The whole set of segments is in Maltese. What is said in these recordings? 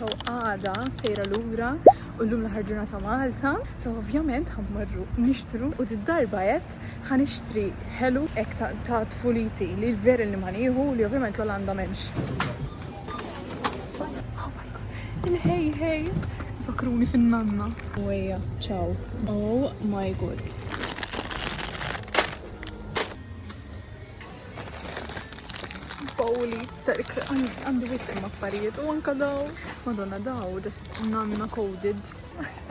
So għada sejra lura u l-lum l-ħar ġurnata Malta. So ovvjament ħammorru nishtru u d-darba jett ħanishtri ħelu ek ta' tfuliti li l-veri li maniħu li ovvjament l-Olanda memx. Oh my god, il-hej, fakruni fin-nanna. Uweja, ciao. Oh my god. Bowli, tarik għandu wisq affarijiet u anka daw. Madonna daw, just nanna coded.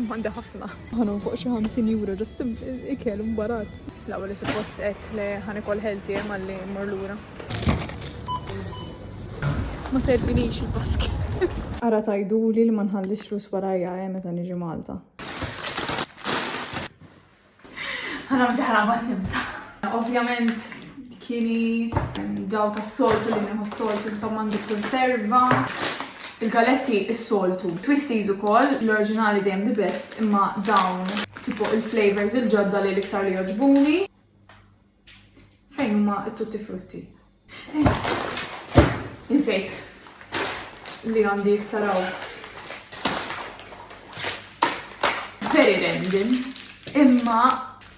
Mandi ħafna. Ħanu fuq xi 50 euro, just ikel mbarat. L-ewwel li suppost qed li ħanikol healthy malli mmur lura. Ma servinix il-basket. Ara tajduli li ma nħallix flus warajja meta niġi Malta. Ħana nibda. Ovvjament kieni daw ta' soltu li neħu soltu insomma għandu konserva. Il-galetti is-soltu. Twisties ukoll, l-oriġinali dejjem the best, imma dawn tipo il-flavors il-ġodda li l-iktar li joġbuni. Fejn huma t-tutti frutti. Insejt li għandi iktaraw. Very random, imma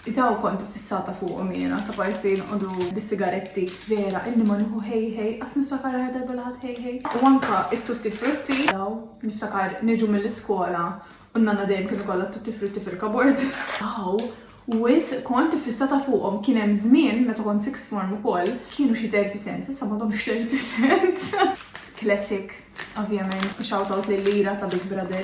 daw kontu fissata fuqhom jiena ta' parsi nqogħdu bis-sigaretti vera inni ma nieħu hej qas niftakar ħadar balad hej. U anka it-tutti frutti daw niftakar niġu mill-iskola u nanna dejjem kienu kollha tutti frutti fil-kabord. Aw, wis kont fissata fuqhom kien hemm żmien meta kont sixth form ukoll kienu xi 30 cents, issa m'għadhomx 30 cents. Classic, ovvjament, u shout out lil-lira ta' Big Brother.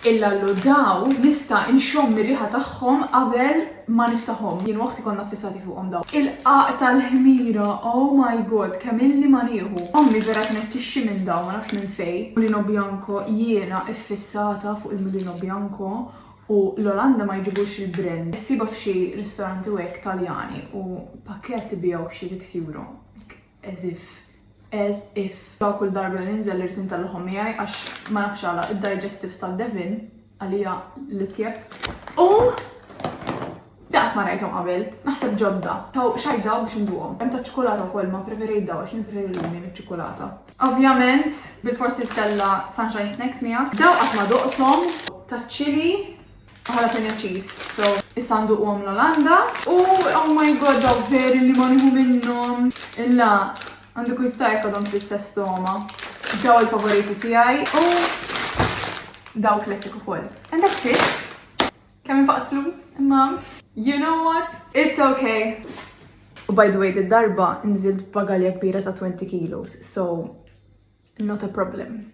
Illa l daw nista' inxomm ir-riħa tagħhom qabel ma niftaħhom. Jien waqti konna fissati fuqhom daw. Il-qaq tal-ħmira, oh my god, kemm illi ma nieħu. Ommi vera kienet tixxi minn daw, ma nafx minn fejn. Mulino Bianco jiena iffissata fuq il-Mulino Bianco u l-Olanda ma jġibux il-brand. Issiba f'xi ristoranti hekk Taljani u pakketti bijaw xi 6 euro. As if. Daw kull darba li ninżel irrid intellħom miegħi għax ma nafx għala id-digestives tal-Devin għalija l-tjeb. U daqs ma rajthom qabel, naħseb ġodda. Taw xajdaw biex nduqhom. Hemm ta' ċokolata wkoll ma preferejt daw għax nippreferi l-lumi miċ-ċokolata. Ovvjament, bil-forsi tella Sunshine Snacks miegħek. Daw qatt ma doqthom ta' chili jalapeno cheese. So, issa nduqhom l-Olanda. U oh my god, daw veri li ma nieħu minnhom. Illa għandu kwistajk għadhom fl-istess stoma. Daw il-favoriti tiegħi u daw klassik ukoll. And that's it. Kemm infaqt flus, imma you know what? It's okay. U by the way, d-darba nżilt bagalja kbira ta' 20 kilos, so not a problem.